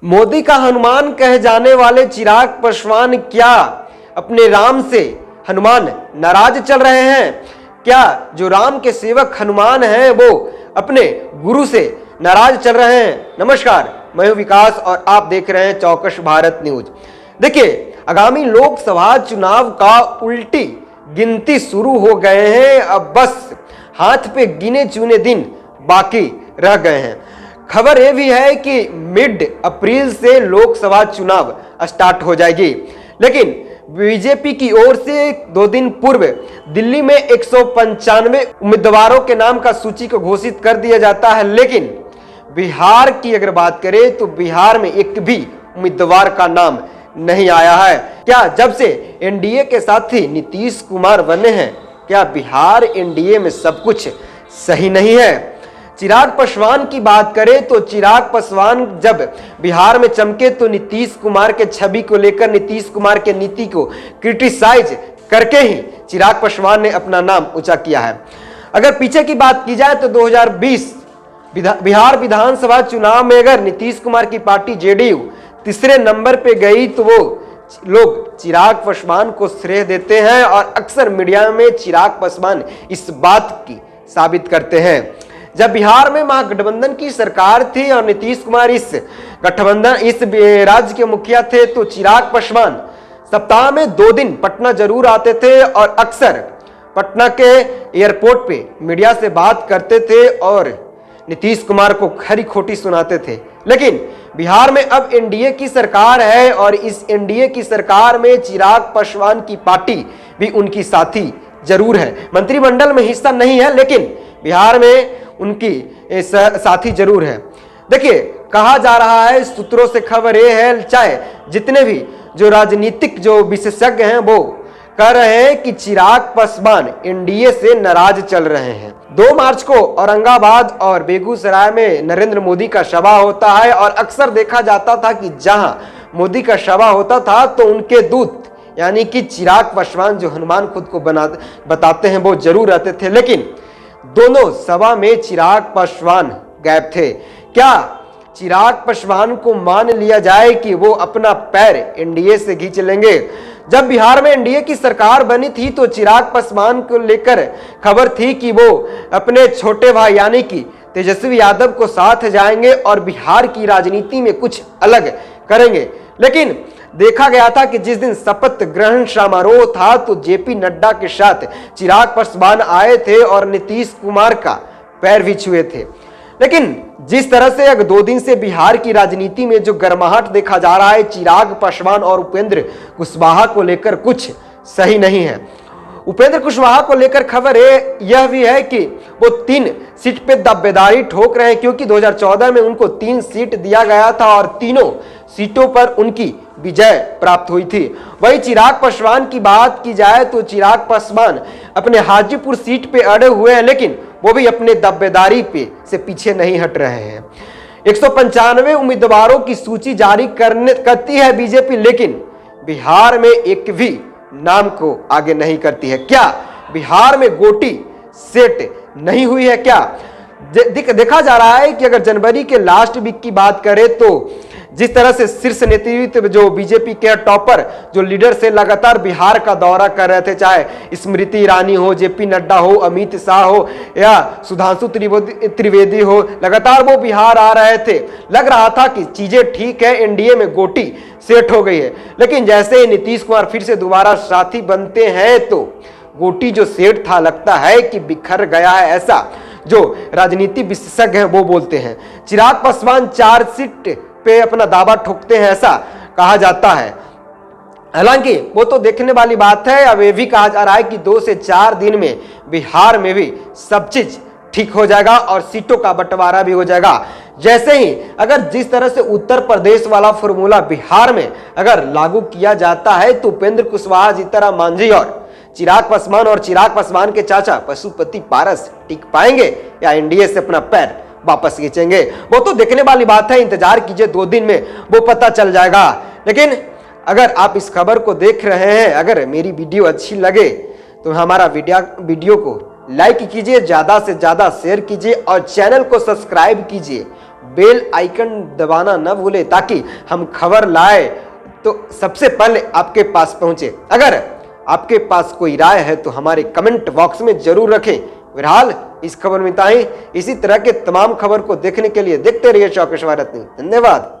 मोदी का हनुमान कहे जाने वाले चिराग पासवान क्या अपने राम से हनुमान नाराज चल रहे हैं? क्या जो राम के सेवक हनुमान हैं वो अपने गुरु से नाराज चल रहे हैं? नमस्कार, मैं हूं विकास और आप देख रहे हैं चौकस भारत न्यूज। देखिए, आगामी लोकसभा चुनाव का उल्टी गिनती शुरू हो गए हैं। अब बस हाथ पे गिने चुने दिन बाकी रह गए हैं। खबर यह भी है कि मिड अप्रैल से लोकसभा चुनाव स्टार्ट हो जाएगी, लेकिन बीजेपी की ओर से 2 दिन पूर्व दिल्ली में 195 उम्मीदवारों के नाम का सूची को घोषित कर दिया जाता है। लेकिन बिहार की अगर बात करें तो बिहार में एक भी उम्मीदवार का नाम नहीं आया है। क्या जब से एनडीए के साथी नीतीश कुमार बने हैं, क्या बिहार एनडीए में सब कुछ सही नहीं है? चिराग पासवान की बात करें तो चिराग पासवान जब बिहार में चमके तो नीतीश कुमार के छवि को लेकर, नीतीश कुमार के नीति को क्रिटिसाइज करके ही चिराग पासवान ने अपना नाम ऊंचा किया है। अगर पीछे की बात की जाए तो 2020 बिहार विधानसभा चुनाव में अगर नीतीश कुमार की पार्टी जेडीयू तीसरे नंबर पे गई तो वो लोग चिराग पासवान को श्रेय देते हैं और अक्सर मीडिया में चिराग पासवान इस बात की साबित करते हैं। जब बिहार में महागठबंधन की सरकार थी और नीतीश कुमार इस राज्य के मुखिया थे तो चिराग पासवान सप्ताह में 2 दिन पटना जरूर आते थे और अक्सर पटना के एयरपोर्ट पे मीडिया से बात करते थे और नीतीश कुमार को खरी खोटी सुनाते थे। लेकिन बिहार में अब एनडीए की सरकार है और इस एनडीए की सरकार में चिराग पासवान की पार्टी भी उनकी साथी जरूर है। मंत्रिमंडल में हिस्सा नहीं है, लेकिन बिहार में उनकी साथी जरूर है। देखिए, कहा जा रहा है, सूत्रों से खबर यह है, चाहे जितने भी जो राजनीतिक जो विशेषज्ञ हैं वो कह रहे हैं कि चिराग पासवान एनडीए से नाराज चल रहे हैं। 2 मार्च को औरंगाबाद और बेगूसराय में नरेंद्र मोदी का सभा होता है और अक्सर देखा जाता था कि जहां मोदी का सभा होता था तो उनके दूत यानी कि चिराग पासवान जो हनुमान खुद को बताते हैं वो जरूर रहते थे। लेकिन दोनों सभा में चिराग पासवान गायब थे। क्या चिराग पासवान को मान लिया जाए कि वो अपना पैर एनडीए से खींच लेंगे? जब बिहार में एनडीए की सरकार बनी थी तो चिराग पासवान को लेकर खबर थी कि वो अपने छोटे भाई यानी कि तेजस्वी यादव को साथ जाएंगे और बिहार की राजनीति में कुछ अलग करेंगे। लेकिन देखा गया था कि जिस दिन शपथ ग्रहण समारोह था तो जेपी नड्डा के साथ चिराग पासवान आए थे और नीतीश कुमार का पैर भी छुए थे। लेकिन जिस तरह से अगर 2 दिन से बिहार की राजनीति में जो गर्माहट देखा जा रहा है, चिराग पासवान और उपेंद्र कुशवाहा को लेकर कुछ सही नहीं है। उपेंद्र कुशवाहा को लेकर खबर यह भी है कि वो 3 सीट पे दावेदारी ठोक रहे हैं, क्योंकि 2014 में उनको 3 सीट दिया गया था और तीनों सीटों पर उनकी विजय प्राप्त हुई थी। वही चिराग पासवान की बात की जाए तो चिराग पासवान अपने हाजीपुर सीट पे अड़े हुए हैं, लेकिन वो भी अपने दावेदारी पे से पीछे नहीं हट रहे हैं। 195 उम्मीदवारों की सूची जारी करती है बीजेपी, लेकिन बिहार में एक भी नाम को आगे नहीं करती है। क्या बिहार में गोटी सेट नहीं हुई है? क्या देखा जा रहा है कि अगर जनवरी के लास्ट वीक की बात करें तो जिस तरह से शीर्ष नेतृत्व जो बीजेपी के टॉपर जो लीडर से लगातार बिहार का दौरा कर रहे थे, चाहे स्मृति ईरानी हो, जेपी नड्डा हो, अमित शाह हो या सुधांशु त्रिवेदी हो, लगातार वो बिहार आ रहे थे। लग रहा था कि चीजें ठीक है, एनडीए में गोटी सेट हो गई है। लेकिन जैसे ही नीतीश कुमार फिर से दोबारा साथी बनते हैं तो गोटी जो सेट था लगता है कि बिखर गया है, ऐसा जो राजनीति विशेषज्ञ हैं वो बोलते हैं। चिराग पासवान 4 सीट पे अपना दावा ठोकते हैं, ऐसा कहा जाता है। हालांकि वो तो देखने वाली बात है। अब ये भी कहा जा रहा है कि 2 से 4 दिन में बिहार में भी सब चीज ठीक हो जाएगा और सीटों का बंटवारा भी हो जाएगा। जैसे ही अगर जिस तरह से उत्तर प्रदेश वाला फॉर्मूला बिहार में अगर लागू किया जाता है तो उपेंद्र कुशवाहा, जीतनराम मांझी और चिराग पासवान और चिराग पासवान के चाचा पशुपति पारस टिक पाएंगे या एनडीए से अपना पैर वापस खींचेंगे? वो तो देखने वाली बात है। इंतजार कीजिए, 2 दिन में वो पता चल जाएगा। लेकिन अगर आप इस खबर को देख रहे हैं, अगर मेरी वीडियो अच्छी लगे तो हमारा वीडियो को लाइक कीजिए, ज्यादा से ज्यादा शेयर कीजिए और चैनल को सब्सक्राइब कीजिए, बेल आइकन दबाना न भूलें ताकि हम खबर लाए तो सबसे पहले आपके पास पहुंचे। अगर आपके पास कोई राय है तो हमारे कमेंट बॉक्स में जरूर रखें। फिलहाल इस खबर में इतना ही। इसी तरह के तमाम खबर को देखने के लिए देखते रहिए चौकस भारत न्यूज। धन्यवाद।